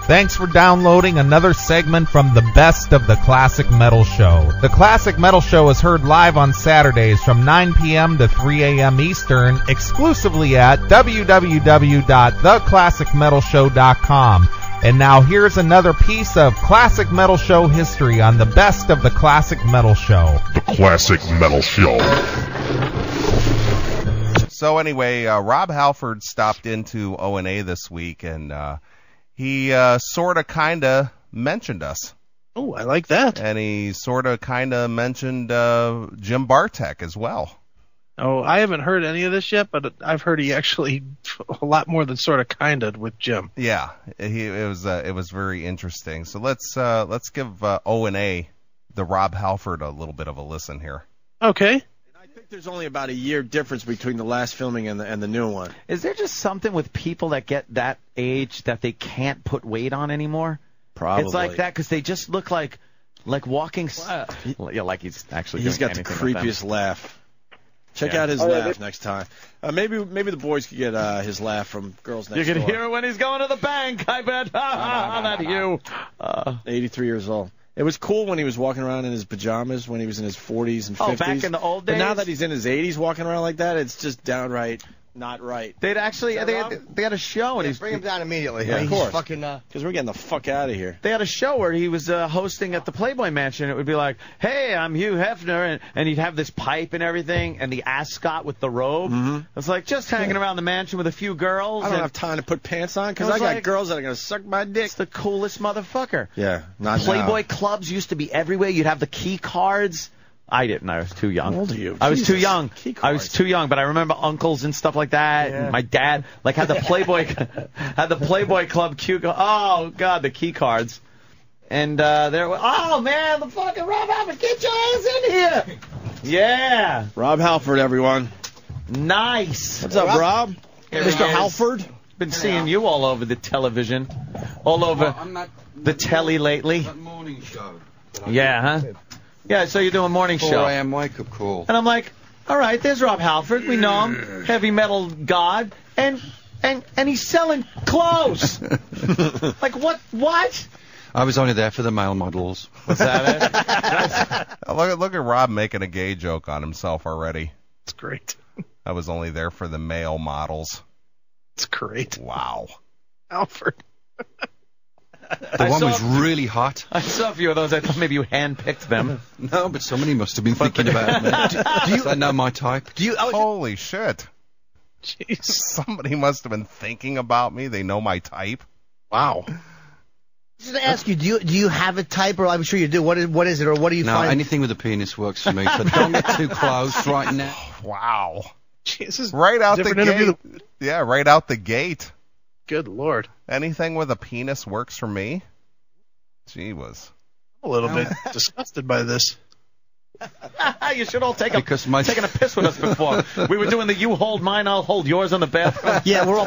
Thanks for downloading another segment from the Best of the Classic Metal Show. The Classic Metal Show is heard live on Saturdays from 9 p.m. to 3 a.m. Eastern, exclusively at www.theclassicmetalshow.com. And now here's another piece of Classic Metal Show history on the Best of the Classic Metal Show. The Classic Metal Show. So anyway, Rob Halford stopped into O&A this week, and he sort of kind of mentioned us. Oh, I like that. And he sort of kind of mentioned Jim Bartek as well. Oh, I haven't heard any of this yet, but I've heard he actually a lot more than sort of kind of with Jim. Yeah, it was very interesting. So let's give O&A, the Rob Halford, a little bit of a listen here. Okay. I think there's only about a year difference between the last filming and the new one. Is there just something with people that get that age that they can't put weight on anymore? Probably. It's like that because they just look like walking. Yeah, like he's actually. He's got the creepiest laugh. Check out his laugh next time. Maybe the boys could get his laugh from Girls Next Door. You can hear it when he's going to the bank, I bet. Not you. 83 years old. It was cool when he was walking around in his pajamas when he was in his 40s and 50s. Oh, back in the old days? But now that he's in his 80s walking around like that, it's just downright not right. They'd actually they had a show and bring him down immediately. Yeah, of course. Because we're getting the fuck out of here. They had a show where he was hosting at the Playboy Mansion. It would be like, "Hey, I'm Hugh Hefner," and he'd have this pipe and everything, and the ascot with the robe. Mm-hmm. It's like just hanging around the mansion with a few girls. I don't have time to put pants on because I got girls that are gonna suck my dick. It's the coolest motherfucker. Yeah, not Playboy now. clubs used to be everywhere. You'd have the key cards. I didn't. I was too young. How old are you? I was too young. I was too young, but I remember uncles and stuff like that. Yeah. And my dad had the Playboy Club cue. Oh God, the key cards. And there. Oh man, the fucking Rob Halford, get your ass in here. Yeah. Rob Halford, everyone. Nice. What's up, Rob? Mr. Halford. Been seeing you all over the television, all over the telly lately. That morning show. Yeah, huh? Yeah, so you're doing morning 4 show. 4 a.m. wake-up call. And I'm like, all right, there's Rob Halford. We know him, heavy metal god, and he's selling clothes. Like what? I was only there for the male models. Was that it? Look at Rob making a gay joke on himself already. It's great. I was only there for the male models. It's great. Wow. Alfred. The one was really hot. I saw a few of those. I thought maybe you handpicked them. No, but somebody must have been thinking about me. Do you know my type? Holy shit. Jeez. Somebody must have been thinking about me. They know my type. Wow. Just to ask you, do you have a type, or I'm sure you do. What is it, or what do you find? No, anything with a penis works for me, so don't get too close right now. Wow. Jesus. Right out the gate. Yeah, right out the gate. Good Lord. Anything with a penis works for me? Gee whiz. I'm a little bit disgusted by this. You should all taken a piss with us before. We were doing the you hold mine, I'll hold yours on the bathroom. Yeah, we're all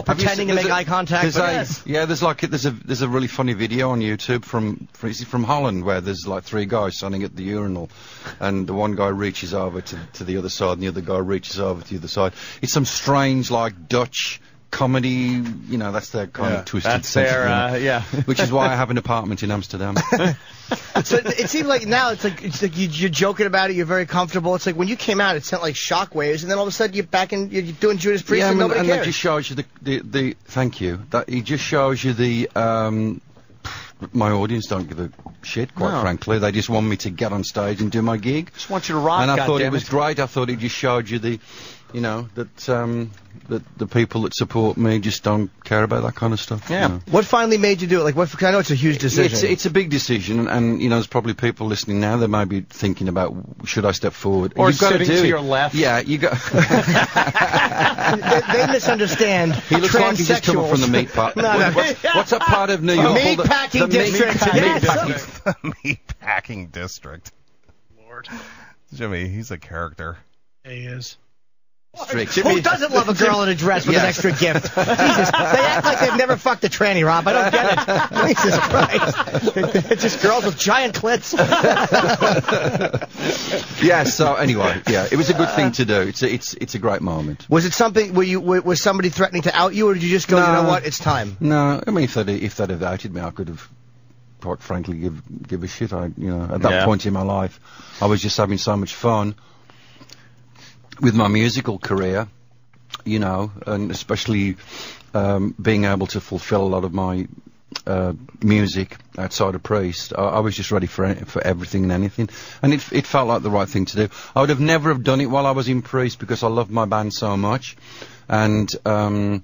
pretending to make eye contact. There's a really funny video on YouTube from Holland where there's like three guys standing at the urinal, and the one guy reaches over to the other side, and the other guy reaches over to the other side. It's some strange like Dutch comedy, that's their kind of twisted sense of humor, which is why I have an apartment in Amsterdam. So it seems like now it's like you're joking about it, you're very comfortable. It's like when you came out, it sent like shockwaves, and then all of a sudden you're back in, you're doing Judas Priest, and nobody cares. That just shows you the thank you. That it just shows you my audience don't give a shit, quite frankly. They just want me to get on stage and do my gig. Just want you to rock. And I thought it was great. I thought it just showed you that the people that support me just don't care about that kind of stuff. Yeah. What finally made you do it? Like, I know it's a huge decision. It's a big decision, and there's probably people listening now that might be thinking about should I step forward or sitting to your left. Yeah, you got. they misunderstand. He looks like he's just coming from the meat part. What's that part of New York? Meat packing district. The meat packing district. Lord. Jimmy, he's a character. He is. strict. Who doesn't love a girl in a dress with an extra gift? Jesus, they act like they've never fucked a tranny, Rob. I don't get it. Jesus Christ. It's just girls with giant clits. Yeah, so anyway, yeah, it was a good thing to do. It's a great moment. Was it something, was somebody threatening to out you, or did you just go, you know what, it's time? No, I mean, if they'd have outed me, I could have, quite frankly, give a shit. At that point in my life, I was just having so much fun with my musical career, and especially being able to fulfill a lot of my music outside of Priest. I was just ready for everything and anything, and it felt like the right thing to do. I would have never have done it while I was in Priest because I loved my band so much, and I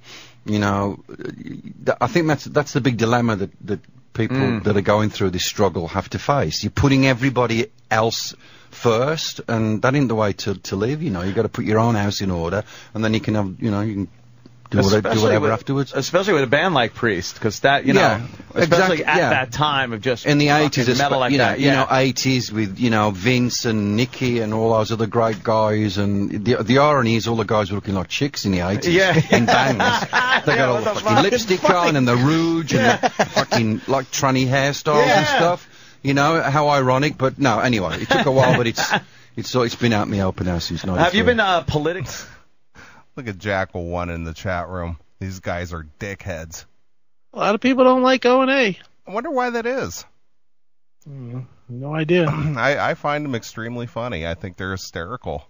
think that's the big dilemma that people that are going through this struggle have to face. You're putting everybody else first, and that ain't the way to live. You've got to put your own house in order, and then you can have, you can do whatever afterwards. Especially with a band like Priest, because that, especially at that time of just in the 80s, metal like that. 80s with Vince and Nicky and all those other great guys, and the irony is all the guys were looking like chicks in the 80s in bands. They got all the fucking lipstick on and the rouge and the fucking like tranny hairstyles and stuff. How ironic, but no. Anyway, it took a while, but it's been out in the open now since '93. Have you been political? Look at Jackal1 in the chat room. These guys are dickheads. A lot of people don't like O&A. I wonder why that is. No idea. I find them extremely funny. I think they're hysterical.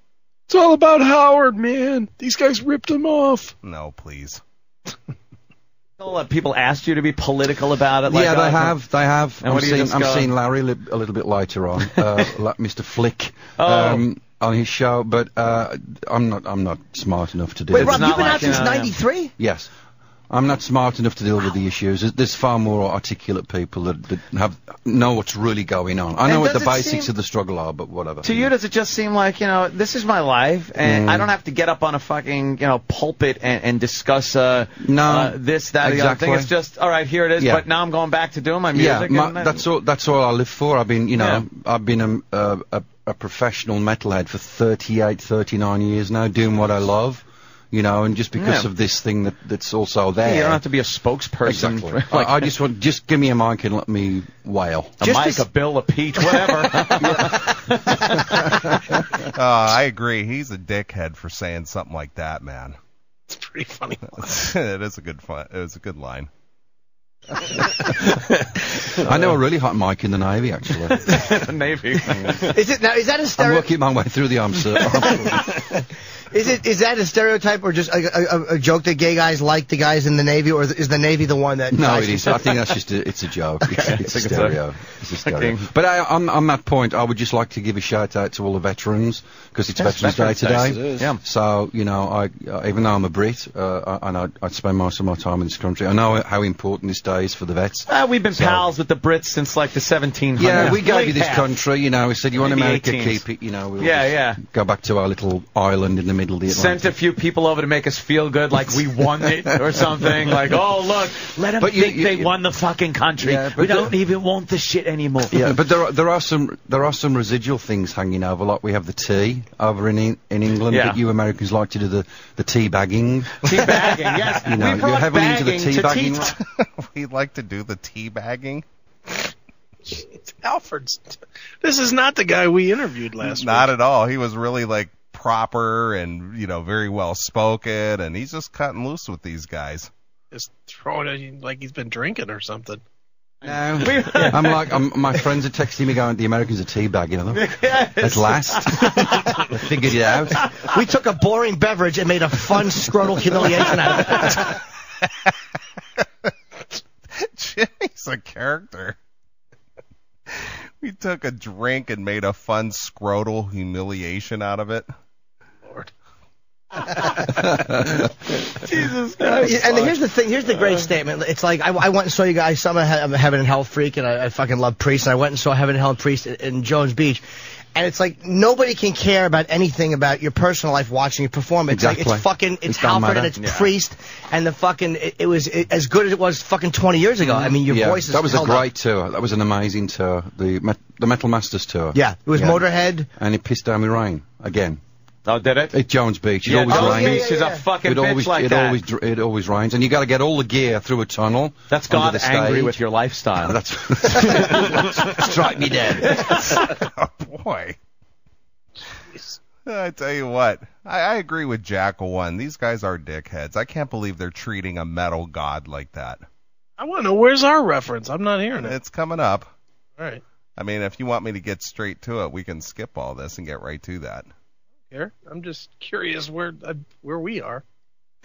It's all about Howard, man. These guys ripped him off. No, please. People asked you to be political about it. Yeah, they have. And I'm seeing Larry a little bit later on, like Mr. Flick. On his show, but I'm not smart enough to do it. Wait, Rob, you've been out since '93? Yes. I'm not smart enough to deal with the issues. There's far more articulate people that know what's really going on. I know what the basics of the struggle are, but whatever. To you, does it just seem like, this is my life, and I don't have to get up on a fucking, pulpit and discuss this, that, exactly. the other thing. It's just, all right, here it is, but now I'm going back to doing my music. Yeah, that's all I live for. I've been, I've been a professional metalhead for 39 years now, doing what I love. And just because of this thing that's also there. You don't have to be a spokesperson. Exactly. I just give me a mic and let me wail. A mic, a bill, a peach, whatever. I agree. He's a dickhead for saying something like that, man. It's pretty funny. It is a good fun. It was a good line. I know a really hot mic in the Navy, actually. The Navy. Is that a stereotype? I'm working my way through the armed services. Is that a stereotype or just a joke that gay guys like the guys in the Navy, or is the Navy the one that? No, it is. I think that's just it's a joke. Okay. It's a stereo. It's a stereo. But on that point, I would just like to give a shout out to all the veterans because it's Veterans Day today. Yeah. So I even though I'm a Brit and I spend most of my time in this country, I know how important this day is for the vets. We've been pals with the Brits since like the 1700s. Yeah, we gave you this country. We said you want America, keep it. We'll go back to our little island in the middle of the Atlantic. Sent a few people over to make us feel good, like we won it or something. Like, oh look, let them think they won the fucking country. Yeah, we don't even want the shit anymore. Yeah, but there are some residual things hanging over. Like we have the tea over in England. But you Americans like to do the tea bagging. Tea bagging, yes. You're heavily into the tea bagging. We like to do the tea bagging. Halford's. This is not the guy we interviewed last week. Not at all. He was really like proper and very well spoken, and he's just cutting loose with these guys. Just throwing it like he's been drinking or something. No, my friends are texting me going, the Americans are teabagging them. At last, they figured it out. We took a boring beverage and made a fun scrotal humiliation out of it. Jimmy's a character. We took a drink and made a fun scrotal humiliation out of it. Lord. Jesus Christ. And here's the thing. Here's the great statement. It's like I went and saw you guys. I'm a Heaven and Hell freak, and I fucking love Priest. And I went and saw Heaven and Hell Priest in Jones Beach. And it's like nobody can care about anything about your personal life watching you perform. It's exactly. Like it's Halford and it's Priest and the fucking it was as good as it was fucking 20 years ago. I mean, your voice is that was a great up. Tour. That was an amazing tour. The Metal Masters tour. Yeah, it was Motorhead. And it pissed down with rain again. Oh, did it? At Jones Beach. It always Jones rains. Beach is a fucking bitch like it that. It always rains, and you got to get all the gear through a tunnel. That's God the angry stage. with your lifestyle. That's strike me dead. Oh, boy. I tell you what, I agree with Jackal One. These guys are dickheads. I can't believe they're treating a metal god like that. I want to know, where's our reference? I'm not hearing it. It's coming up. All right. I mean, if you want me to get straight to it, we can skip all this and get right to that. Here, I'm just curious where we are.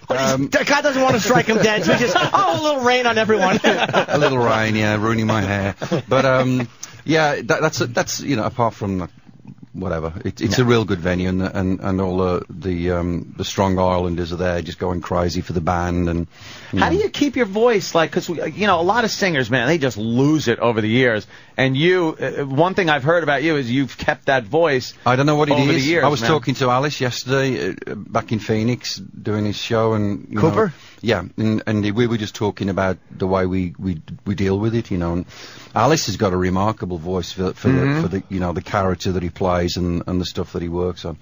God doesn't want to strike him dead, so he just, a little rain on everyone. A little rain, yeah, ruining my hair. But, yeah, that's apart from whatever, it's a real good venue, and all the strong Islanders are there just going crazy for the band. And how do you keep your voice? Like, because a lot of singers, man, they just lose it over the years. And you, one thing I've heard about you is you've kept that voice. I don't know what it over is. The years, I was man. talking to Alice yesterday back in Phoenix doing his show, and Cooper. And we were just talking about the way we deal with it, And Alice has got a remarkable voice for the character that he plays and the stuff that he works on.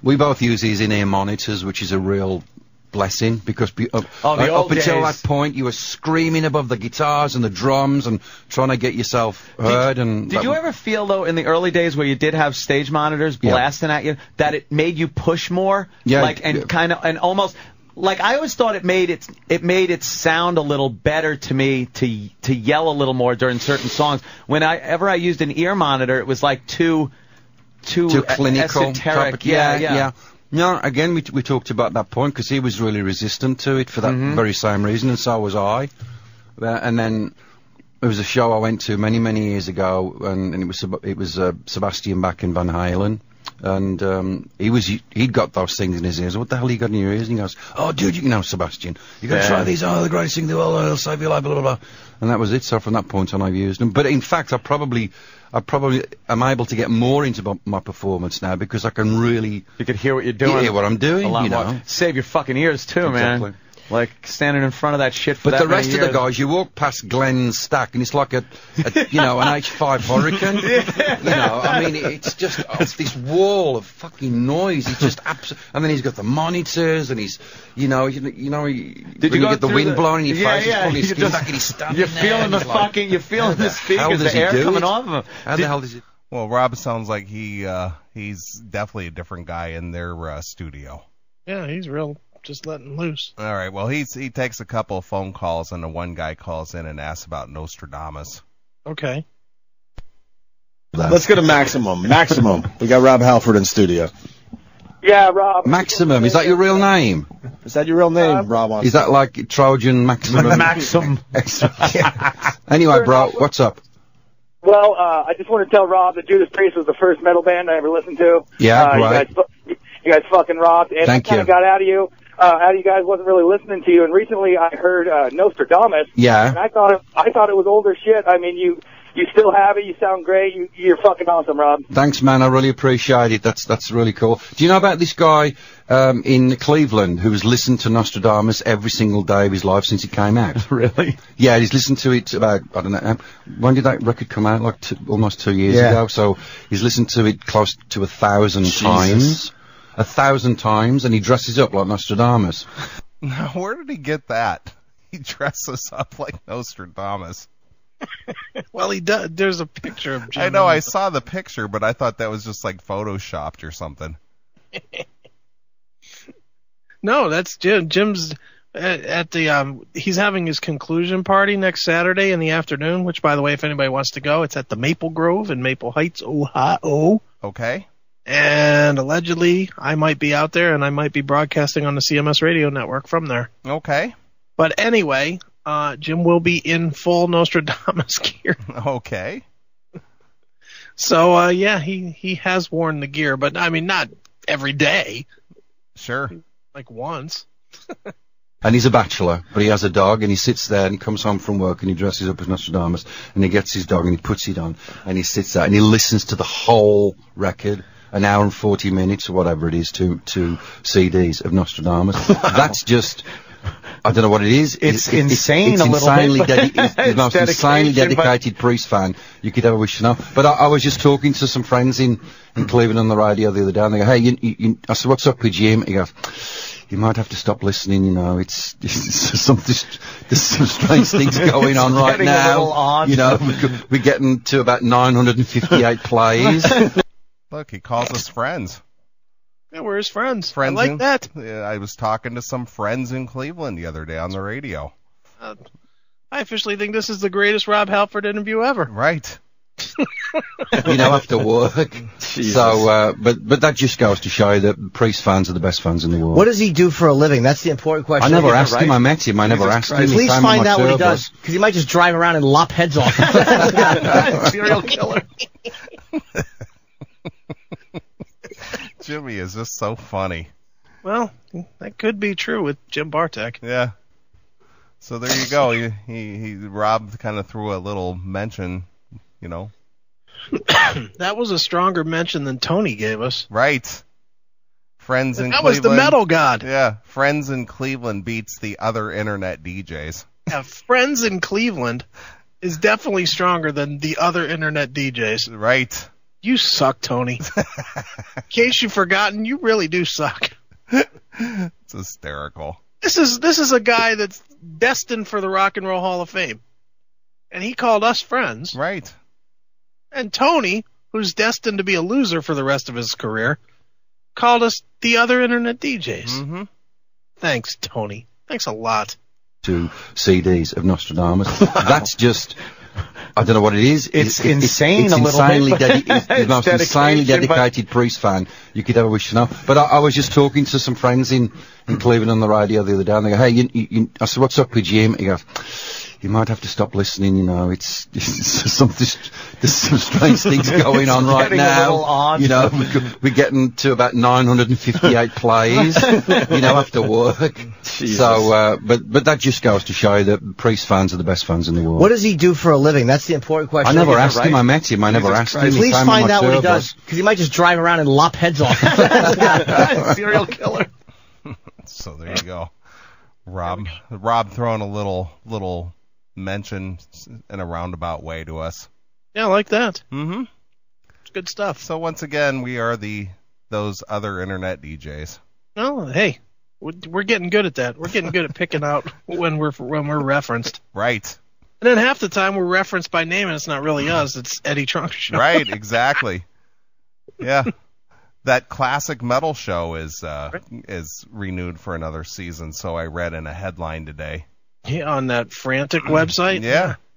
We both use these in-ear monitors, which is a real blessing, because up until that point you were screaming above the guitars and the drums and trying to get yourself heard. Did you ever feel, though, in the early days where you did have stage monitors blasting at you, that it made you push more? Yeah. And almost... Like, I always thought it made it sound a little better to me to yell a little more during certain songs. Whenever I used an ear monitor, it was like too clinical, esoteric. Yeah. No, again, we talked about that point, because he was really resistant to it for that very same reason, and so was I. And then there was a show I went to many years ago, and it was Sebastian Bach and Van Halen. And he'd got those things in his ears. What the hell you got in your ears? And he goes, "Oh, dude, Sebastian, you got to try these. Oh, the greatest thing in the world. It'll save your life, blah, blah, blah." And that was it. So from that point on, I've used them. But in fact, I probably am able to get more into my performance now, because I can really... You can hear what you're doing. Hear what I'm doing, a lot more. Save your fucking ears, too, exactly. man. Like, standing in front of that shit for But that the rest many of the years. guys, you walk past Glenn's stack, and it's like an H5 Hurricane. I mean, it's just this wall of fucking noise. It's just and then he's got the monitors, and he's, Did you get the wind blowing in your face, he's pulling his skin back, and he's standing You're there, feeling and the he's like, fucking, you're feeling the speakers, does the he air do coming it? off of him. How the hell does it? Well, Rob sounds like he's definitely a different guy in their studio. Yeah, he's real, just letting loose. All right, well, he takes a couple of phone calls, and the one guy calls in and asks about Nostradamus. Okay. Let's go to Maximum. Maximum. We got Rob Halford in studio. Yeah, Rob. Maximum, is that your real name? Is that your real name, Rob? Is that like Trojan Maximum? Maxim. Anyway, bro, what's up? Well, I just want to tell Rob that Judas Priest was the first metal band I ever listened to. Yeah, right. You guys fucking rocked. And Thank I kind of you. got out of you guys, wasn't really listening to you. And recently I heard Nostradamus. Yeah. And I thought it was older shit. I mean, you still have it. You sound great. You're fucking awesome, Rob. Thanks, man. I really appreciate it. That's really cool. Do you know about this guy in Cleveland who has listened to Nostradamus every single day of his life since it came out? Really? Yeah, he's listened to it about, I don't know, when did that record come out? Like almost 2 years ago. So he's listened to it close to 1,000 times. 1,000 times, and he dresses up like Nostradamus. Now, where did he get that? He dresses up like Nostradamus. Well, he does. There's a picture of Jim. I know, I saw the picture, but I thought that was just like photoshopped or something. No, that's Jim. Jim's at the he's having his conclusion party next Saturday in the afternoon, which, by the way, if anybody wants to go, it's at the Maple Grove in Maple Heights, Ohio. Okay. And allegedly, I might be out there, and I might be broadcasting on the CMS radio network from there. Okay. But anyway, Jim will be in full Nostradamus gear. Okay. So, yeah, he has worn the gear, but, I mean, not every day. Sure. Like once. And he's a bachelor, but he has a dog, and he sits there and he comes home from work and he dresses up as Nostradamus, and he gets his dog and he puts it on, and he sits there and he listens to the whole record, an hour and 40 minutes or whatever it is, to CDs of Nostradamus. That's just I don't know what it is. It's insane It's a little insanely bit. it's the most insanely dedicated Priest fan you could ever wish to know. But I was just talking to some friends in Cleveland on the radio the other day, and they go, hey, I said, what's up with Jim? He goes, you might have to stop listening, you know, it's there's some strange things going on right now. You know, we're getting to about 958 plays. Look, he calls us friends. Yeah, we're his friends. Friends I like that. Yeah, I was talking to some friends in Cleveland the other day on the radio. I officially think this is the greatest Rob Halford interview ever. Right. You know, after work. So, but that just goes to show you that Priest fans are the best fans in the world. What does he do for a living? That's the important question. I never asked him. I met him. I never asked him. Please find out what he does, because he might just drive around and lop heads off. Serial killer. Jimmy is just so funny. Well, that could be true with Jim Bartek. Yeah. So there you go. Rob kind of threw a little mention, you know. That was a stronger mention than Tony gave us. Right. Friends in Cleveland. That was the metal god. Yeah. Friends in Cleveland beats the other internet DJs. Yeah, Friends in Cleveland is definitely stronger than the other internet DJs. Right. You suck, Tony. In case you've forgotten, you really do suck. It's hysterical. This is a guy that's destined for the Rock and Roll Hall of Fame. And he called us friends. Right. And Tony, who's destined to be a loser for the rest of his career, called us the other internet DJs. Mm-hmm. Thanks, Tony. Thanks a lot. 2 CDs of Nostradamus. That's just... I don't know what it is. It's insane it's a little insanely bit. It's the most insanely dedicated Priest fan you could ever wish to know. But I was just talking to some friends in Cleveland on the radio the other day, and they go, hey, I said, what's up with Jim? He goes, you might have to stop listening, you know, it's there's some strange things going on right now. You know, we're getting to about 958 plays, you know, after work. Jesus. So, but that just goes to show you that Priest fans are the best fans in the world. What does he do for a living? That's the important question. I never asked him. I met him. I never asked him. Please find out what he does, because he might just drive around and lop heads off. Serial killer. So there you go. Rob throwing a little mention in a roundabout way to us. Yeah, I like that. Mm-hmm. It's good stuff. So once again, we are those other internet DJs. Oh, hey, we're getting good at that. We're getting good at picking out when we're referenced. Right. And then half the time we're referenced by name, and it's not really us. It's Eddie Trunk Show. Right. Exactly. Yeah. That classic metal show is renewed for another season. So I read in a headline today. Yeah, on that Frantic website.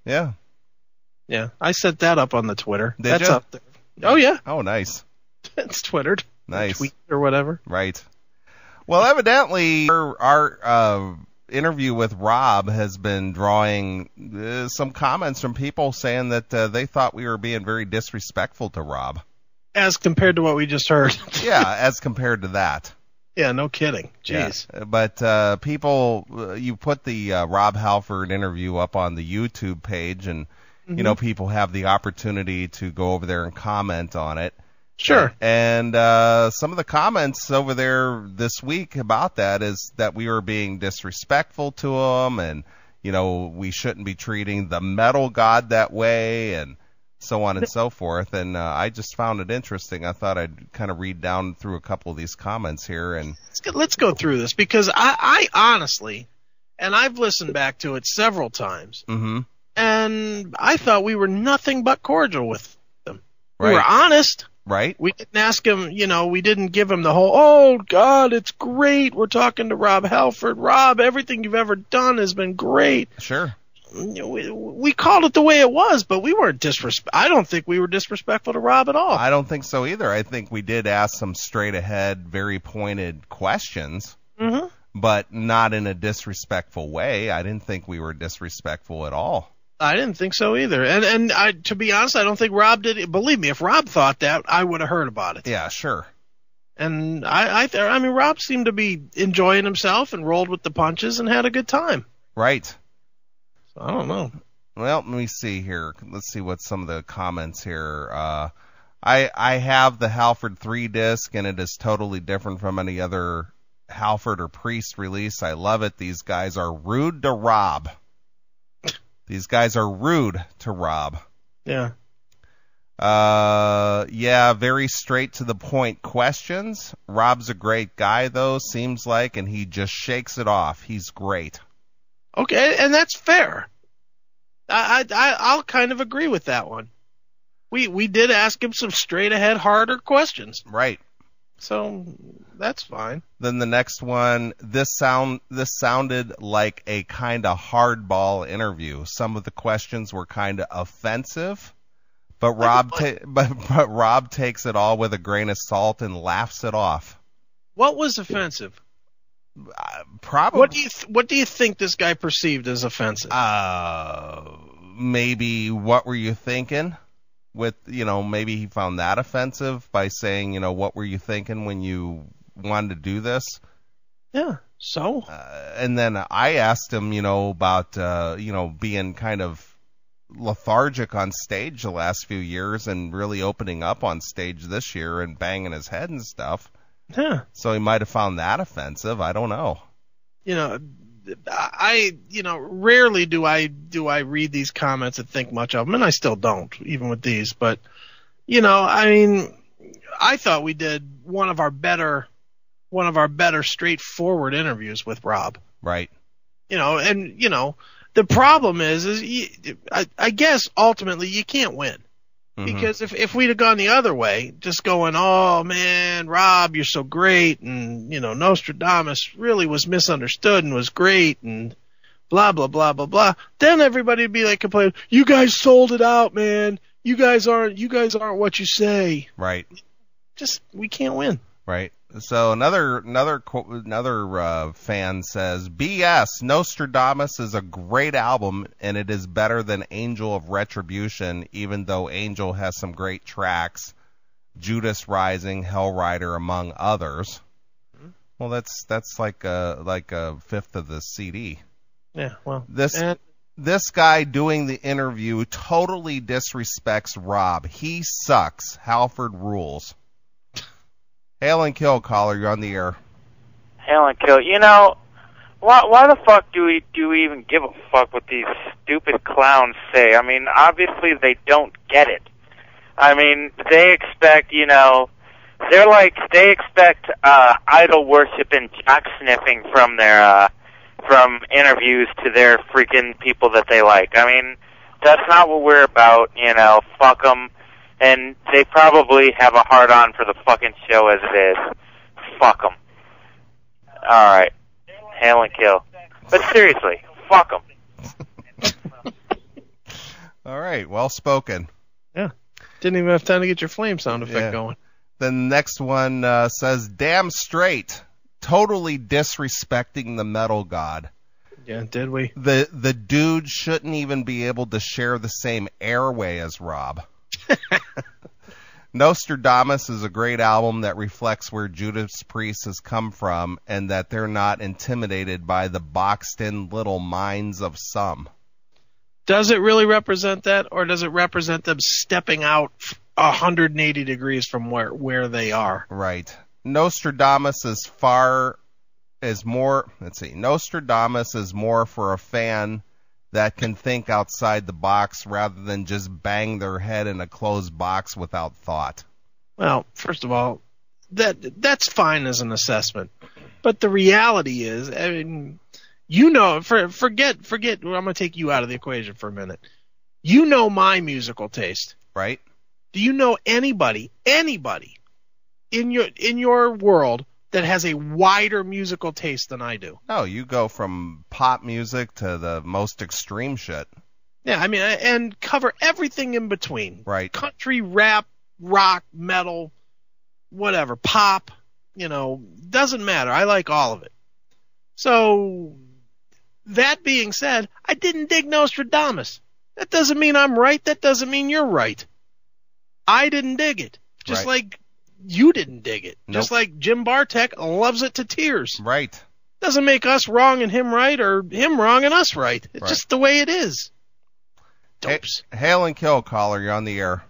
Yeah. I set that up on the Twitter. That's up there. Oh yeah. Oh, nice. It's Twittered. Nice. Tweet or whatever. Right. Well, evidently our interview with Rob has been drawing some comments from people saying that they thought we were being very disrespectful to Rob. As compared to what we just heard. Yeah, as compared to that. Yeah, no kidding. Jeez. Yeah. But people, you put the Rob Halford interview up on the YouTube page, and you know, people have the opportunity to go over there and comment on it. Sure. And some of the comments over there this week about that is that we were being disrespectful to him, and you know, we shouldn't be treating the metal god that way, and so on and so forth. And I just found it interesting. I thought I'd kind of read down through a couple of these comments here. And let's go through this, because I honestly, and I've listened back to it several times, and I thought we were nothing but cordial with them. Right. We were honest. Right. We didn't ask him, you know, we didn't give him the whole, oh, God, it's great. We're talking to Rob Halford. Rob, everything you've ever done has been great. Sure. We called it the way it was, but we weren't I don't think we were disrespectful to Rob at all. I don't think so either. I think we did ask some straight-ahead, very pointed questions, but not in a disrespectful way. I didn't think we were disrespectful at all. I didn't think so either. And to be honest, I don't think Rob did. Believe me, if Rob thought that, I would have heard about it. Yeah, sure. And I mean, Rob seemed to be enjoying himself and rolled with the punches and had a good time. Right. So I don't know. Well, let me see here. Let's see what some of the comments here. I have the Halford 3 disc, and it is totally different from any other Halford or Priest release. I love it. These guys are rude to Rob. These guys are rude to Rob. Yeah. Yeah, very straight to the point questions. Rob's a great guy, though, seems like, and he just shakes it off. He's great. Okay, and that's fair. I'll kind of agree with that one. We did ask him some straight ahead, harder questions. Right. So that's fine. Then the next one, this sounded like a kind of hardball interview. Some of the questions were kind of offensive, but Rob takes it all with a grain of salt and laughs it off. What was offensive? Probably. What do you think this guy perceived as offensive? Maybe what were you thinking? With, maybe he found that offensive by saying, what were you thinking when you wanted to do this? Yeah. So. And then I asked him, about, being kind of lethargic on stage the last few years and really opening up on stage this year and banging his head and stuff. Yeah. So he might have found that offensive. I don't know. Rarely do I read these comments and think much of them, and I still don't, even with these. But, I thought we did one of our better straightforward interviews with Rob. Right. The problem is I guess ultimately you can't win. Because if we'd have gone the other way, just going, oh man, Rob, you're so great, and Nostradamus really was misunderstood and was great, and blah blah blah blah blah, then everybody would be like complaining, you guys sold it out, man. You guys aren't what you say. Right. Just we can't win. Right. So another fan says, BS, Nostradamus is a great album, and it is better than Angel of Retribution, even though Angel has some great tracks, Judas Rising, Hellrider, among others. Well, that's like a fifth of the CD. Yeah, well. This guy doing the interview totally disrespects Rob. He sucks. Halford rules. Hail and kill, caller. You're on the air. Hail and kill. Why the fuck do we even give a fuck what these stupid clowns say? I mean, obviously they don't get it. I mean, they expect, they expect idol worship and jock sniffing from their from interviews to their freaking people that they like. I mean, that's not what we're about. Fuck them. And they probably have a hard-on for the fucking show as it is. Fuck them. All right. Hail and kill. But seriously, fuck them. All right. Well spoken. Yeah. Didn't even have time to get your flame sound effect going. The next one says, damn straight. Totally disrespecting the metal god. Yeah, did we? The dude shouldn't even be able to share the same airway as Rob. Nostradamus is a great album that reflects where Judas Priest has come from, and that they're not intimidated by the boxed-in little minds of some. Does it really represent that, or does it represent them stepping out 180 degrees from where they are? Right. Nostradamus is more for a fan that can think outside the box rather than just bang their head in a closed box without thought. Well, first of all, that's fine as an assessment, but the reality is, I mean, forget. I'm going to take you out of the equation for a minute. My musical taste, right? Do you know anybody in your world that has a wider musical taste than I do? No, you go from pop music to the most extreme shit. Yeah, I mean, and cover everything in between. Right. Country, rap, rock, metal, whatever, pop, doesn't matter. I like all of it. So, that being said, I didn't dig Nostradamus. That doesn't mean I'm right. That doesn't mean you're right. I didn't dig it. Just like you didn't dig it. Nope. Just like Jim Bartek loves it to tears. Right. Doesn't make us wrong and him right, or him wrong and us right. It's just the way it is. Dopes. Hail and kill, caller. You're on the air.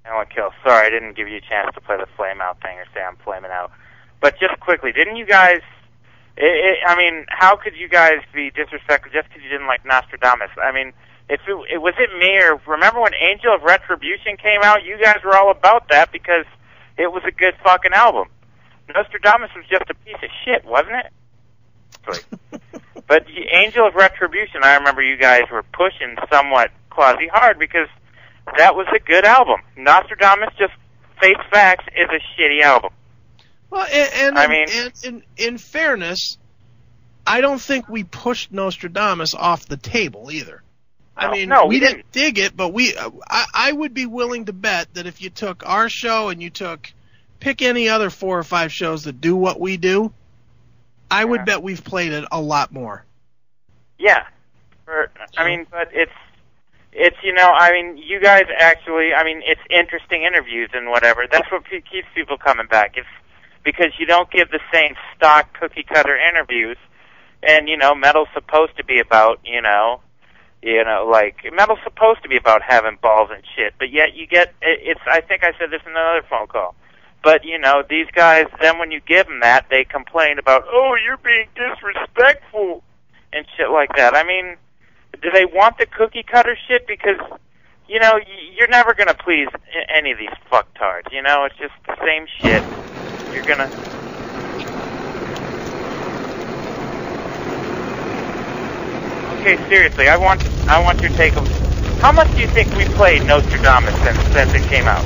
Hail and kill. Sorry, I didn't give you a chance to play the flame out thing or say I'm flaming out. But just quickly, didn't you guys I mean, how could you guys be disrespectful just because you didn't like Nostradamus? I mean, was it me, or remember when Angel of Retribution came out? You guys were all about that because it was a good fucking album. Nostradamus was just a piece of shit, wasn't it? But Angel of Retribution, I remember you guys were pushing somewhat quasi-hard because that was a good album. Nostradamus, just face facts, is a shitty album. Well, in fairness, I don't think we pushed Nostradamus off the table either. No, we didn't dig it, but I would be willing to bet that if you took our show and you pick any other 4 or 5 shows that do what we do, I would bet we've played it a lot more. Yeah. But it's you guys actually, it's interesting interviews and whatever. That's what keeps people coming back. It's because you don't give the same stock cookie-cutter interviews, and, metal's supposed to be about, metal's supposed to be about having balls and shit, but yet you get, I think I said this in another phone call, but, these guys, then when you give them that, they complain about, oh, you're being disrespectful, and shit like that. I mean, do they want the cookie-cutter shit? Because, you're never going to please any of these fucktards, it's just the same shit. You're going to... Okay, seriously, I want your take on how much do you think we played Nostradamus since it came out?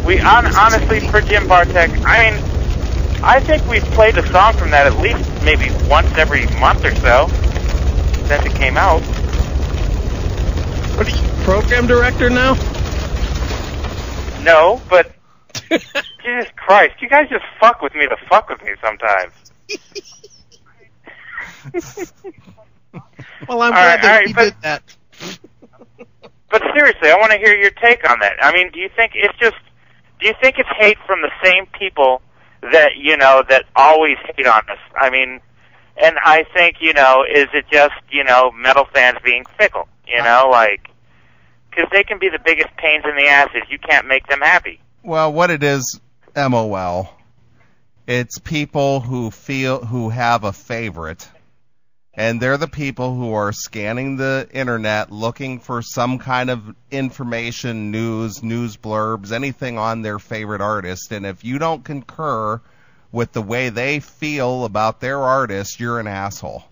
Honestly, for Jim Bartek, I think we've played a song from that at least maybe once every month or so since it came out. What are you, program director now? No, but Jesus Christ, you guys just fuck with me sometimes. Well, I'm glad that you did that. But seriously, I want to hear your take on that. Do you think it's hate from the same people that, that always hate on us? And I think, is it just, metal fans being fickle, because they can be the biggest pains in the asses. You can't make them happy. Well, what it is, MOL, it's people who have a favorite, and they're the people who are scanning the internet looking for some kind of information, news blurbs, anything on their favorite artist. And if you don't concur with the way they feel about their artist, you're an asshole.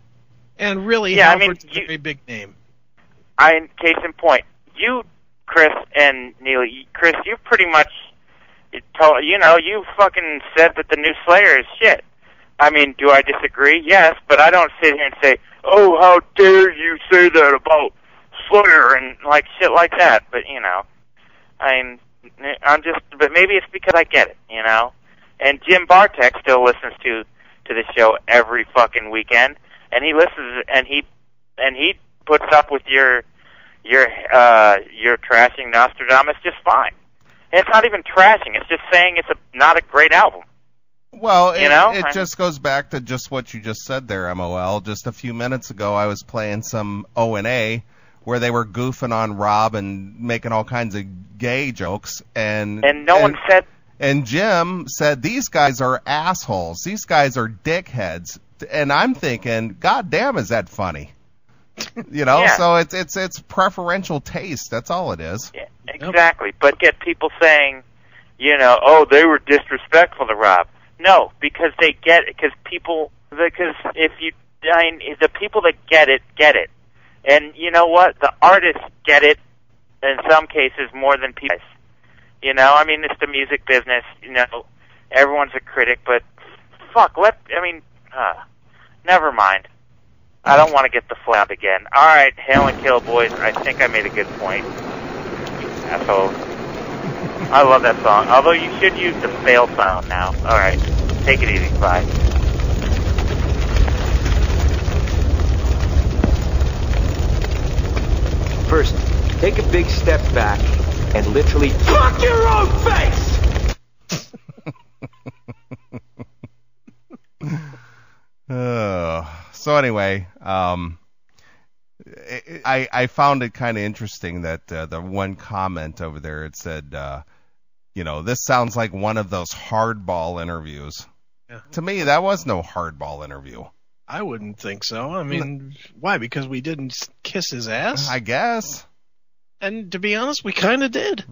And really, Halford's a very big name. Case in point, you, Chris, and Neeley. Chris, you pretty much you fucking said that the new Slayer is shit. Do I disagree? Yes, but I don't sit here and say, oh, how dare you say that about Slayer and shit like that. But, but maybe it's because I get it, And Jim Bartek still listens to the show every fucking weekend, and he listens, and he puts up with your trashing Nostradamus just fine. And it's not even trashing; it's just saying it's not a great album. Well, it just goes back to just what you just said there, MOL. Just a few minutes ago, I was playing some O&A where they were goofing on Rob and making all kinds of gay jokes, and no one said. And Jim said these guys are assholes. These guys are dickheads, and I'm thinking, God damn, is that funny? Yeah. So it's preferential taste. That's all it is. Yeah, exactly. But get people saying, oh, they were disrespectful to Rob. No, because they get it. Because if you, the people that get it, and you know what? The artists get it in some cases more than people. It's the music business. Everyone's a critic, but fuck. Never mind. I don't want to get the flap again. All right, Hail and Kill, boys. I think I made a good point. You assholes. I love that song. Although you should use the fail sound now. All right, take it easy. Bye. First, take a big step back and literally fuck your own face. So anyway, I found it kind of interesting that the one comment over there, it said, this sounds like one of those hardball interviews. To me, that was no hardball interview. I wouldn't think so. I mean, why? Because we didn't kiss his ass? I guess. And to be honest, we kind of did.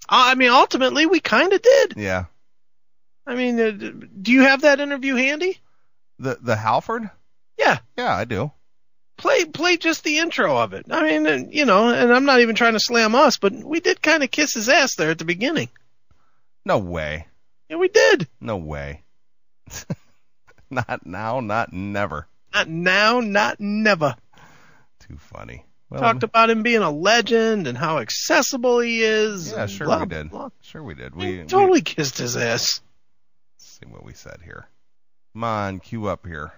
I mean, ultimately, we kind of did. Yeah. I mean, do you have that interview handy? The Halford? Yeah. Yeah, I do. Play just the intro of it. I mean, and I'm not even trying to slam us, but we did kind of kiss his ass there at the beginning. No way. Yeah, we did. No way. Not now, not never. Not now, not never. Too funny. Well, talked about him being a legend and how accessible he is. Yeah, sure blah, we did. Blah. Sure we did. We totally kissed his ass. Let's see what we said here. Come on, cue up here.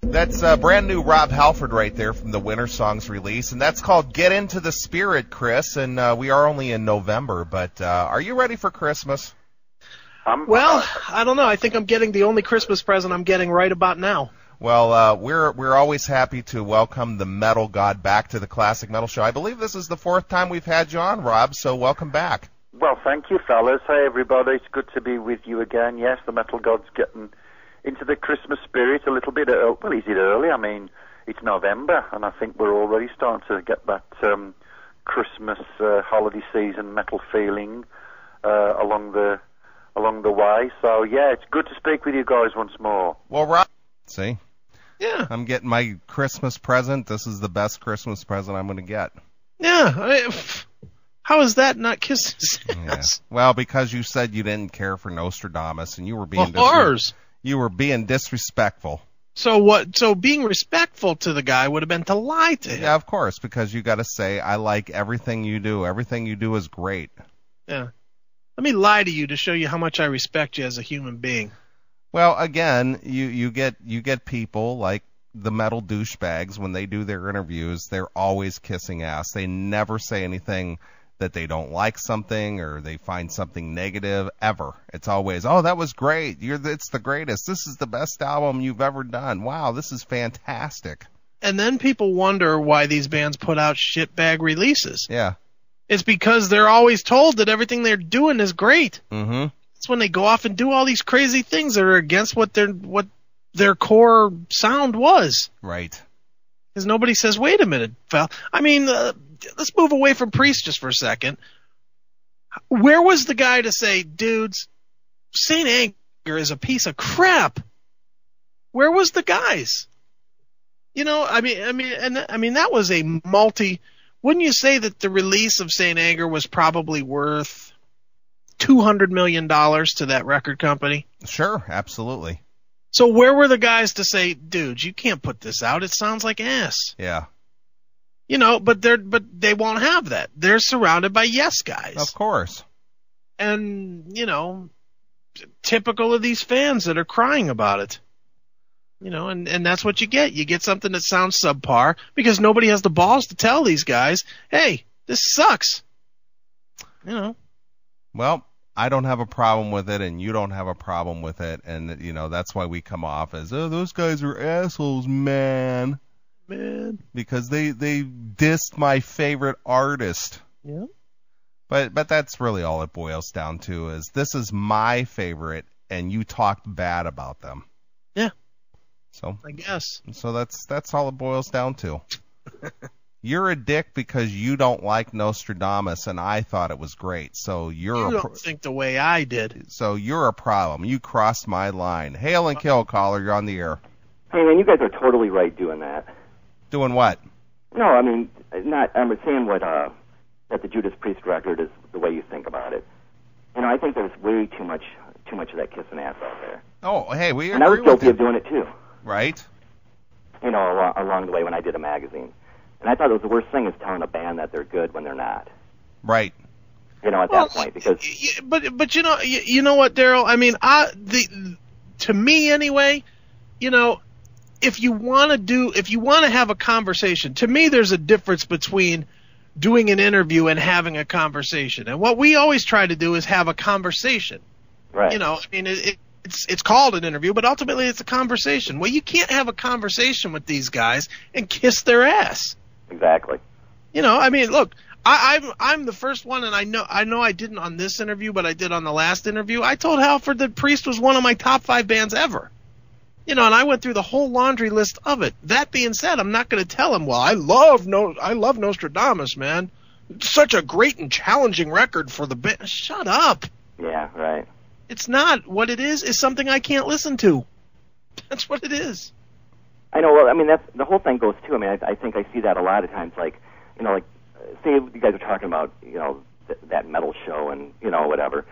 That's brand new Rob Halford right there from the Winter Songs release, and that's called Get Into the Spirit, Chris, and we are only in November, but are you ready for Christmas? Well, I don't know. I think I'm getting the only Christmas present I'm getting right about now. Well, we're always happy to welcome the metal god back to the Classic Metal Show. I believe this is the 4th time we've had you on, Rob, so welcome back. Well, thank you, fellas. Hey, everybody. It's good to be with you again. Yes, the metal god's getting into the Christmas spirit a little bit. Well, is it early? I mean, it's November, and I think we're already starting to get that Christmas holiday season metal feeling along the way. So, yeah, it's good to speak with you guys once more. Well, Rob, see? Yeah. I'm getting my Christmas present. This is the best Christmas present I'm going to get. Yeah. How is that not kissing his ass? Yeah. Well, because you said you didn't care for Nostradamus, and you were being you were being disrespectful. So what? So being respectful to the guy would have been to lie to him. Yeah, of course, because you got to say, I like everything you do. Everything you do is great. Yeah. Let me lie to you to show you how much I respect you as a human being. Well, again, you get people like the metal douchebags when they do their interviews. They're always kissing ass. They never say anything that they don't like something or they find something negative ever. It's always, oh, that was great. It's the greatest. This is the best album you've ever done. Wow, this is fantastic. And then people wonder why these bands put out shitbag releases. Yeah. It's because they're always told that everything they're doing is great. Mm-hmm. It's when they go off and do all these crazy things that are against what their core sound was. Right. Because nobody says, wait a minute, pal. I mean, let's move away from Priest just for a second. Where was the guy to say, dudes, St. Anger is a piece of crap? Where was the guys? I mean, that was a wouldn't you say that the release of St. Anger was probably worth $200 million to that record company? Sure, absolutely. So where were the guys to say, dude, you can't put this out. It sounds like ass. Yeah. But they won't have that. They're surrounded by yes guys. Of course. And, typical of these fans that are crying about it. And that's what you get. You get something that sounds subpar because nobody has the balls to tell these guys, hey, this sucks. Well, I don't have a problem with it, and you don't have a problem with it, and, that's why we come off as, oh, those guys are assholes, man. Because they dissed my favorite artist. Yeah. But that's really all it boils down to is this is my favorite, and you talked bad about them. Yeah. So I guess. So that's all it boils down to. You're a dick because you don't like Nostradamus, and I thought it was great. So you don't think the way I did. So you're a problem. You crossed my line. Hail and kill, caller. You're on the air. Hey, man, you guys are totally right doing that. Doing what? No, I mean, I'm saying what that the Judas Priest record is the way you think about it. I think there's way too much of that kissing ass out there. Oh, hey, we agree with you. And I was guilty of doing it too. Right. Along the way when I did a magazine. And I thought it was the worst thing is telling a band that they're good when they're not. Right. At that point, because. But you know what, Daryl? I mean, to me anyway, if you want to have a conversation, to me there's a difference between doing an interview and having a conversation. And what we always try to do is have a conversation. Right. I mean, it's called an interview, but ultimately it's a conversation. Well, you can't have a conversation with these guys and kiss their ass. Exactly. I mean, look, I'm the first one, and I know I didn't on this interview, but I did on the last interview. I told Halford that Priest was one of my top 5 bands ever. You know, and I went through the whole laundry list of it. That being said, I'm not going to tell him, well, I love Nostradamus, man. It's such a great and challenging record for the band. Shut up. Yeah, right. It's not. What it is something I can't listen to. That's what it is. I know. Well, I mean, that's the whole thing goes too. I mean, I think I see that a lot of times. Like, you know, like say you guys are talking about, you know, that metal show and, you know, whatever.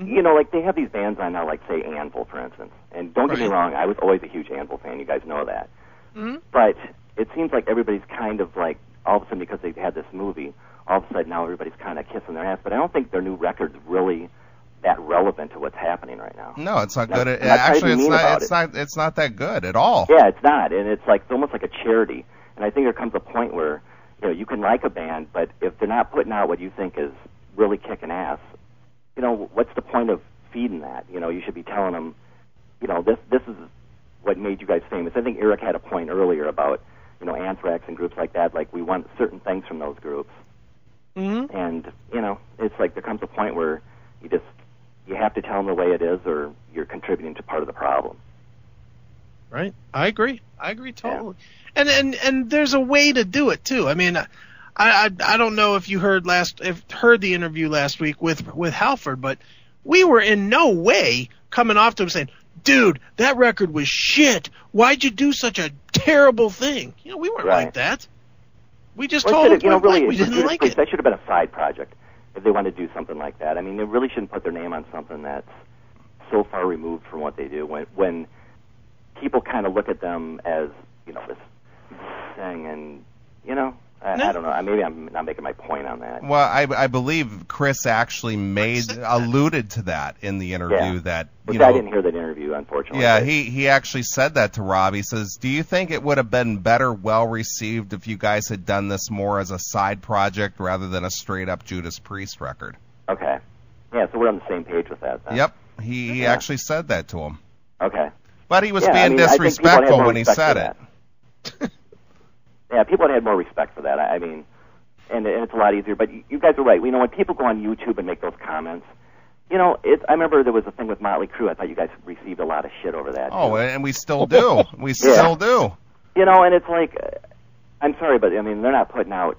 You know, like they have these bands on now, like say Anvil, for instance. And don't get me wrong, I was always a huge Anvil fan. You guys know that. Mm-hmm. But it seems like everybody's kind of like, all of a sudden because they've had this movie, all of a sudden now everybody's kind of kissing their ass. But I don't think their new record's really that relevant to what's happening right now. No, it's not good. Actually, it's not that good at all. Yeah, it's not, and it's almost like a charity. And I think there comes a point where, you know, you can like a band, but if they're not putting out what you think is really kicking ass, you know, what's the point of feeding that? You know, you should be telling them, you know, this is what made you guys famous. I think Eric had a point earlier about, you know, Anthrax and groups like that. Like, we want certain things from those groups. Mm-hmm. And, you know, it's like there comes a point where you have to tell them the way it is, or you're contributing to part of the problem. Right. I agree totally. Yeah. And there's a way to do it too. I mean, I don't know if you heard the interview last week with Halford, but we were in no way coming off to him saying, dude, that record was shit. Why'd you do such a terrible thing? You know, we weren't like that. We just told him, you know, really, we didn't like it. That should have been a side project if they wanted to do something like that. I mean, they really shouldn't put their name on something that's so far removed from what they do. When people kind of look at them as, you know, this thing, and, you know, I don't know. Maybe I'm not making my point on that. Well, I believe Chris actually alluded to that in the interview. That you know, I didn't hear that interview, unfortunately. Yeah, he actually said that to Rob. He says, "Do you think it would have been well received if you guys had done this more as a side project rather than a straight up Judas Priest record?" Okay. Yeah, so we're on the same page with that then. Yep. He actually said that to him. Okay. But he was being disrespectful when he said it. Yeah, people had more respect for that. I mean, and it's a lot easier. But you guys are right. You know, when people go on YouTube and make those comments, you know, I remember there was a thing with Motley Crue. I thought you guys received a lot of shit over that. Oh, and we still do. We still do. You know, and it's like, I'm sorry, but I mean, they're not putting out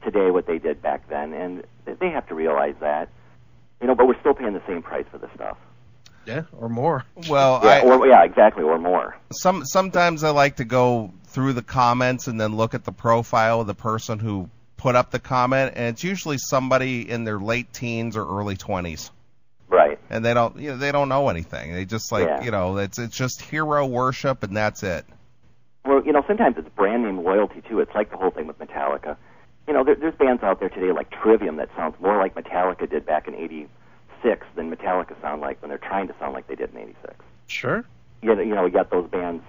today what they did back then, and they have to realize that. You know, but we're still paying the same price for this stuff. Yeah, or more. Well, exactly, or more. Sometimes I like to go through the comments and then look at the profile of the person who put up the comment, and it's usually somebody in their late teens or early 20s. Right. And they don't know anything. They just you know, it's just hero worship, and that's it. Well, you know, sometimes it's brand name loyalty too. It's like the whole thing with Metallica. You know, there's bands out there today like Trivium that sounds more like Metallica did back in '86 than Metallica sound like when they're trying to sound like they did in '86. Sure. You know, yet those bands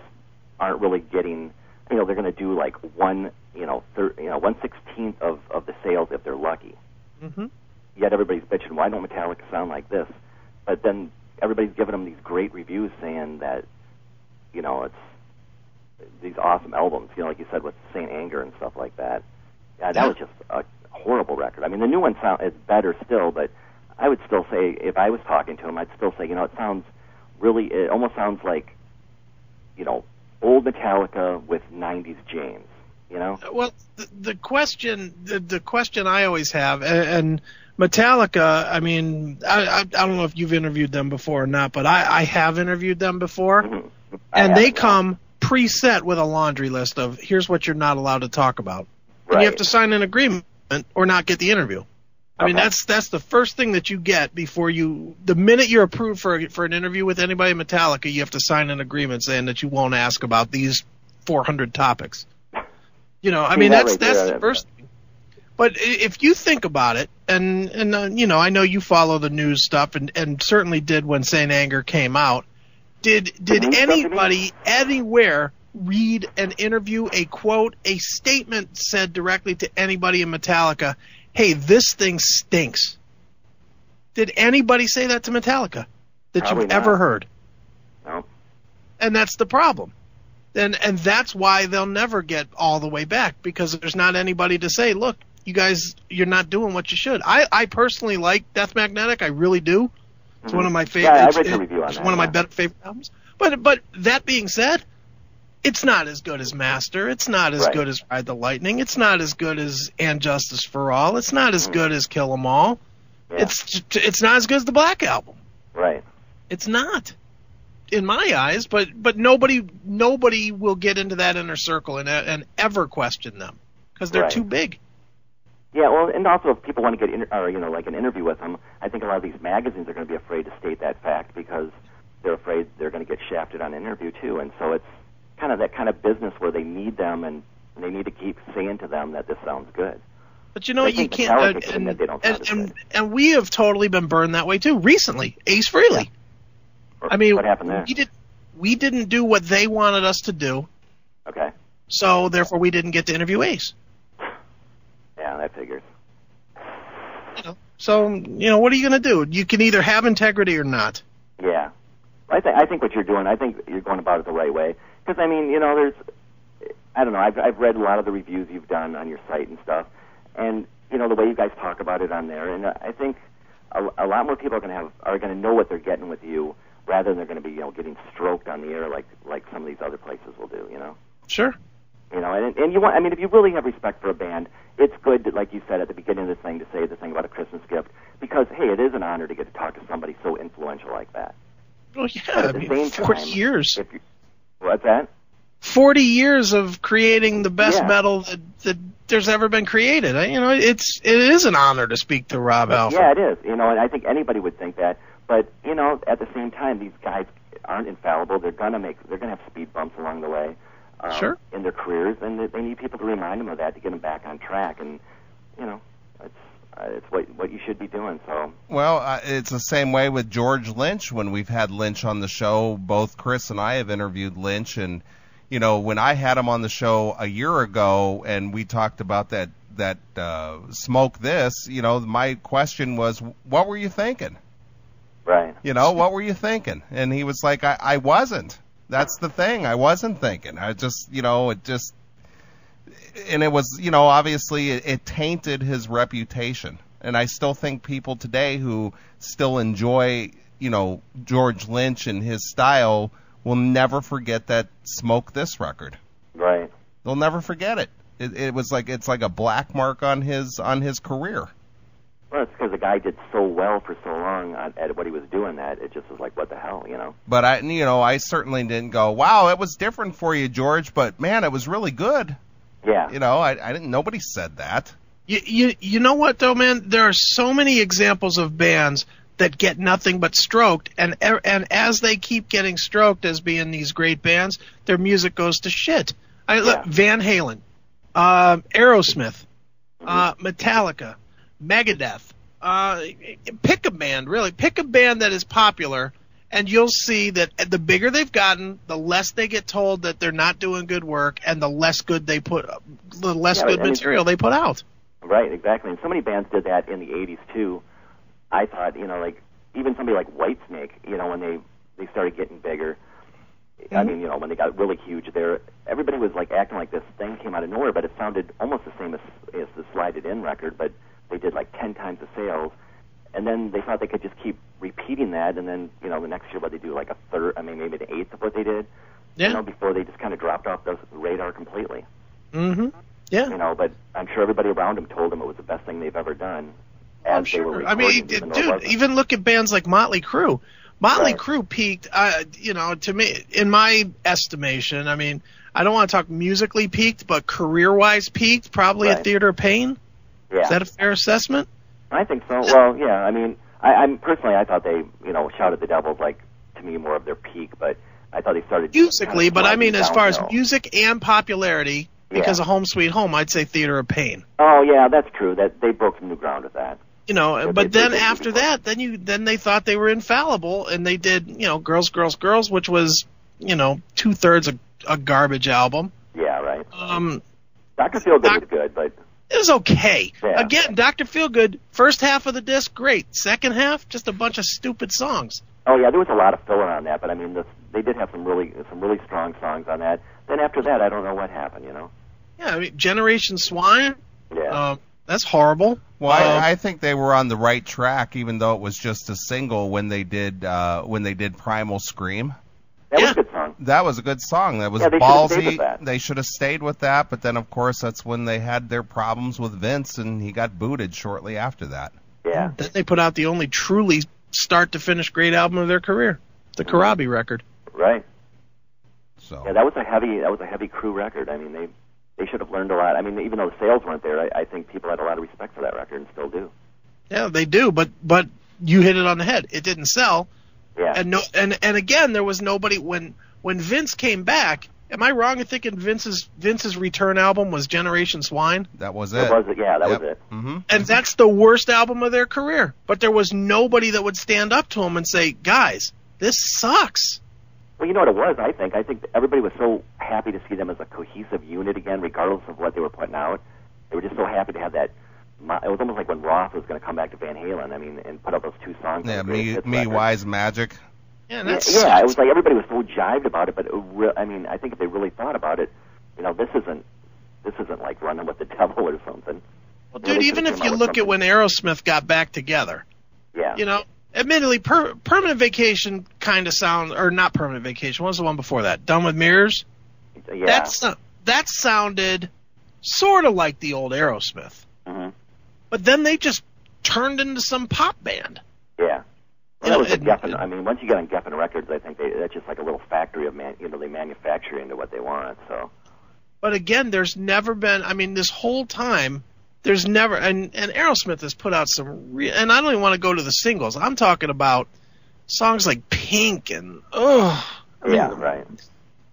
aren't really getting. You know, they're going to do like 1/16th of the sales if they're lucky. Mm-hmm. Yet everybody's bitching, why don't Metallica sound like this? But then everybody's giving them these great reviews saying that, you know, it's these awesome albums. You know, like you said with Saint Anger and stuff like that. Yeah, that was just a horrible record. I mean, the new one is better still, but I would still say, if I was talking to him, I'd still say, you know, it almost sounds like, you know, old Metallica with 90s James, you know? Well, the question I always have, and Metallica, I mean, I don't know if you've interviewed them before or not, but I have interviewed them before, and they come preset with a laundry list of, here's what you're not allowed to talk about. Right. And you have to sign an agreement or not get the interview. I mean, that's the first thing that you get before the minute you're approved for an interview with anybody in Metallica, you have to sign an agreement saying that you won't ask about these 400 topics. You know, I mean, that's the first thing. But if you think about it, and you know, I know you follow the news stuff, and certainly did when Saint Anger came out. Did anybody anywhere read an interview, a quote, a statement said directly to anybody in Metallica, hey, this thing stinks? Did anybody say that to Metallica that Probably you've not. ever heard? No. And that's the problem. And that's why they'll never get all the way back, because there's not anybody to say, look, you guys, you're not doing what you should. I personally like Death Magnetic. I really do. It's one of my favorite. Yeah, I read your review on that. It's one of my better favorite albums. But that being said, it's not as good as Master. It's not as good as Ride the Lightning. It's not as good as And Justice for All. It's not as good as Kill 'Em All. Yeah. It's not as good as the Black Album. Right. It's not, in my eyes. But nobody will get into that inner circle and ever question them because they're too big. Yeah, well, and also if people want to get like an interview with them, I think a lot of these magazines are going to be afraid to state that fact because they're afraid they're going to get shafted on an interview too, and so it's kind of that kind of business where they need them and they need to keep saying to them that this sounds good. But you know, you can't. And we have totally been burned that way too recently. Ace Frehley. Yeah. I mean, what happened there? We didn't do what they wanted us to do. Okay. So therefore, we didn't get to interview Ace. Yeah, that figures. So what are you going to do? You can either have integrity or not. Yeah. I think what you're doing, I think you're going about it the right way. Because, I mean, I don't know, I've read a lot of the reviews you've done on your site and stuff, and, the way you guys talk about it on there, and I think a lot more people are going to know what they're getting with you rather than they're going to be, getting stroked on the air like some of these other places will do, Sure. And you want, I mean, if you really have respect for a band, it's good, to, like you said at the beginning of this thing, to say the thing about a Christmas gift, because, hey, it is an honor to get to talk to somebody so influential like that. Well, yeah, 40 years. What's that? 40 years of creating the best metal that there's ever been created. It is an honor to speak to Rob Halford. Yeah, it is. And I think anybody would think that. But at the same time, these guys aren't infallible. They're gonna have speed bumps along the way. Sure. In their careers, and they need people to remind them of that to get them back on track. And it's what you should be doing. So. Well, it's the same way with George Lynch. When we've had Lynch on the show, both Chris and I have interviewed Lynch, and when I had him on the show a year ago, and we talked about that Smoke This, my question was, what were you thinking? Right. What were you thinking? And he was like, I wasn't. That's the thing. I wasn't thinking. I just, and it was, obviously it tainted his reputation. And I still think people today who still enjoy, George Lynch and his style will never forget that Smoke This record. Right. They'll never forget it. It's like a black mark on his career. Well, it's because the guy did so well for so long at what he was doing that it just was like, what the hell, But I certainly didn't go, wow, it was different for you, George, but man, it was really good. Yeah. I didn't. Nobody said that. You know what though, man? There are so many examples of bands that get nothing but stroked, and as they keep getting stroked as being these great bands, their music goes to shit. Look, Van Halen, Aerosmith, Metallica, Megadeth. Pick a band, really. Pick a band that is popular, and you'll see that the bigger they've gotten, the less they get told that they're not doing good work, and the less good material they put out. Right, exactly. And so many bands did that in the 80s, too. I thought, like, even somebody like Whitesnake, when they started getting bigger, I mean, when they got really huge, everybody was, like, acting like this thing came out of nowhere, but it sounded almost the same as the Slide It In record, but they did like 10 times the sales, and then they thought they could just keep repeating that, and then the next year, they do like a third, maybe an eighth of what they did, before they just kind of dropped off the radar completely. Mm-hmm. Yeah. But I'm sure everybody around them told them it was the best thing they've ever done. I'm sure. Even look at bands like Motley Crue. Motley Crue peaked, to me, in my estimation. I mean, I don't want to talk musically peaked, but career-wise peaked, probably at Theater of Pain. Yeah. Is that a fair assessment? I think so. Well, yeah. I mean, I'm personally, I thought they, Shout at the Devil was like, to me, more of their peak, but I thought they started musically. But I mean, as far as music and popularity, because of Home Sweet Home, I'd say Theater of Pain. Oh yeah, that's true. That they broke some new ground with that. But then after that, then they thought they were infallible, and they did, Girls, Girls, Girls, which was, 2/3 a garbage album. Yeah, right. Dr. Feelgood was good, but it was okay. Yeah. Again, Dr. Feelgood, first half of the disc, great. Second half, just a bunch of stupid songs. Oh yeah, there was a lot of filler on that, but I mean, they did have some really strong songs on that. Then after that, I don't know what happened. Yeah, I mean, Generation Swine. Yeah. That's horrible. Well, I think they were on the right track, even though it was just a single when they did Primal Scream. That was a good song. That was a good song. That was they ballsy. They should have stayed with that, but then, of course, that's when they had their problems with Vince, and he got booted shortly after that. Yeah. Then they put out the only truly start-to-finish great album of their career, the Karabi record. Right. So. Yeah, that was a heavy crew record. I mean, they should have learned a lot. I mean, even though the sales weren't there, I think people had a lot of respect for that record and still do. Yeah, they do, but you hit it on the head. It didn't sell. Yeah. And again, there was nobody when Vince came back. Am I wrong in thinking Vince's return album was Generation Swine? That was it. Was it? Yeah, that was it. Mm-hmm. And that's the worst album of their career. But there was nobody that would stand up to him and say, "Guys, this sucks." Well, you know what it was, I think. I think everybody was so happy to see them as a cohesive unit again, regardless of what they were putting out. They were just so happy to have that. It was almost like when Roth was going to come back to Van Halen, I mean, and put out those two songs. Yeah, Me, Wise, Magic. Yeah, it was like everybody was so jived about it, but I mean, I think if they really thought about it, you know, this isn't like Running with the Devil or something. Well, dude, even if you look at when Aerosmith got back together, yeah, you know, admittedly, Permanent Vacation kind of sounds, or not Permanent Vacation. What was the one before that? Done with Mirrors. Yeah, that sounded sort of like the old Aerosmith, but then they just turned into some pop band. Yeah. Well, that was Geffen. I mean, once you get on Geffen Records, I think that's just like a little factory of they manufacture into what they want. So. But again, there's never been. I mean, this whole time, there's never. And Aerosmith has put out some. And I don't even want to go to the singles. I'm talking about songs like Pink and right.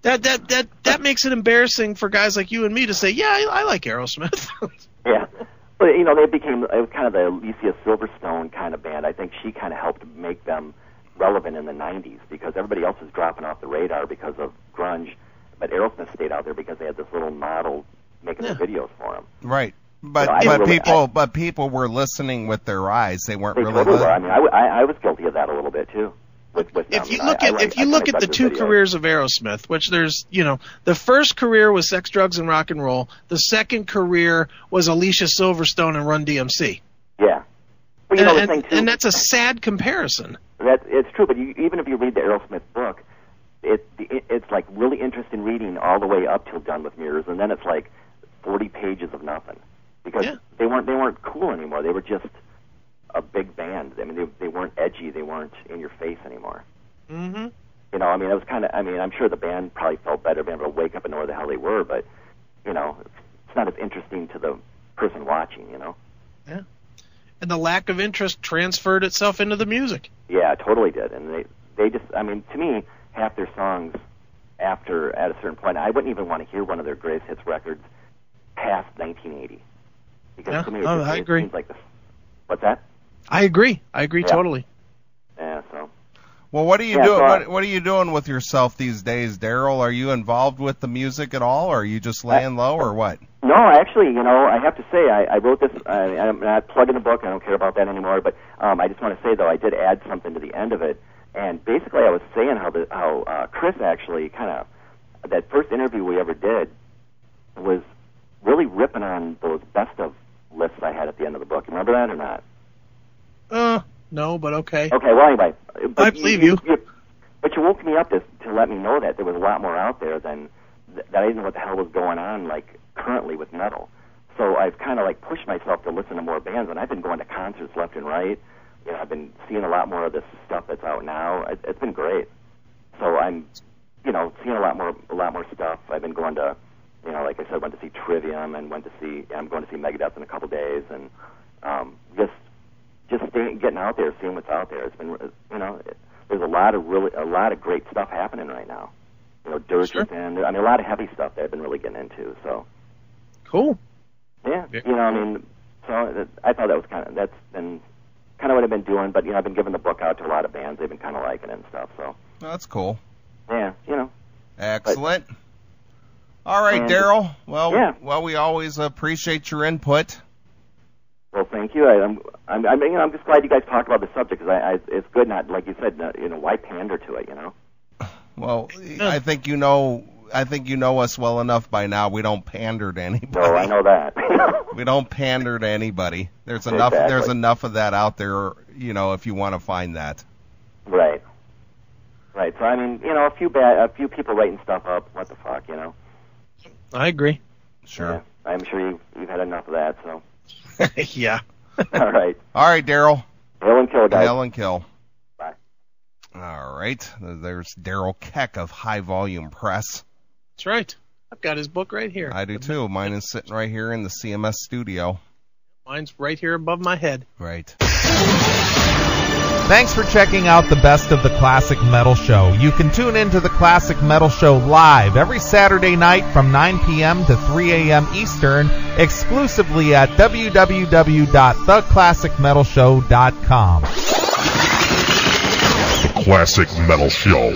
That makes it embarrassing for guys like you and me to say, yeah, I like Aerosmith. Yeah. But, you know, it was kind of the Alicia Silverstone kind of band. I think she kind of helped make them relevant in the 90s because everybody else was dropping off the radar because of grunge. But Aerosmith stayed out there because they had this little model making the videos for them. Right. But people were listening with their eyes. They weren't really. Totally were. I mean, I was guilty of that a little bit too. If you look at the two careers of Aerosmith, which there's, you know, the first career was Sex, Drugs, and Rock and Roll. The second career was Alicia Silverstone and Run DMC. Yeah. Well, you know, the thing too, and that's a sad comparison. It's true, but even if you read the Aerosmith book, it's like really interesting reading all the way up till Done with Mirrors, and then it's like 40 pages of nothing because they weren't cool anymore. They were just a big band. I mean, they weren't edgy. They weren't in your face anymore. Mm-hmm. You know, I mean, it was kind of. I mean, I'm sure the band probably felt better being able to wake up and know where the hell they were, but you know, it's not as interesting to the person watching. You know. Yeah. And the lack of interest transferred itself into the music. Yeah, it totally did. And they just. I mean, to me, half their songs at a certain point, I wouldn't even want to hear one of their greatest hits records past 1980. Because to me, I agree. It seems like what's that? I agree totally. Yeah, so. Well, what are you doing? What are you doing with yourself these days, Daryl? Are you involved with the music at all, or are you just laying low, or what? No, actually, you know, I have to say, I wrote this. I'm not plugging the book. I don't care about that anymore. But I just want to say, though, I did add something to the end of it, and basically, I was saying how Chris actually kind of that first interview we ever did was really ripping on those best of lists I had at the end of the book. Remember that or not? No, but okay. Okay, well, anyway. I believe you. But you woke me up to let me know that there was a lot more out there than that I didn't know what the hell was going on, like, currently with metal. So I've kind of, like, pushed myself to listen to more bands, and I've been going to concerts left and right. You know, I've been seeing a lot more of this stuff that's out now. It's been great. So I'm, you know, seeing a lot more stuff. I've been going to, you know, like I said, went to see Trivium and I'm going to see Megadeth in a couple days, and just getting out there, seeing what's out there. It's been, you know, there's a lot of great stuff happening right now. You know, Dirge and I mean, a lot of heavy stuff that I've been really getting into. So cool. Yeah, you know, I mean, so I thought that's been kind of what I've been doing. But you know, I've been giving the book out to a lot of bands. They've been kind of liking it and stuff. So that's cool. Yeah, you know. Excellent. All right, Daryl. Well, we always appreciate your input. Well, thank you. I'm just glad you guys talked about the subject because it's good. Not like you said, you know, why pander to it? You know. Well, I think you know I think you know us well enough by now. We don't pander to anybody. No, I know that. We don't pander to anybody. There's enough. Exactly. There's enough of that out there. If you want to find that. Right. Right. So I mean, a few people writing stuff up. What the fuck, I agree. Sure. Yeah, I'm sure you've had enough of that. So. Yeah. All right. All right, Daryl. Hail and kill, guys. Hail and kill. Bye. All right. There's Daryl Keck of High Volume Press. That's right. I've got his book right here. I do too. Mine is sitting right here in the CMS studio. Mine's right here above my head. Right. Thanks for checking out the Best of the Classic Metal Show. You can tune into the Classic Metal Show live every Saturday night from 9 p.m. to 3 a.m. Eastern, exclusively at www.theclassicmetalshow.com. The Classic Metal Show.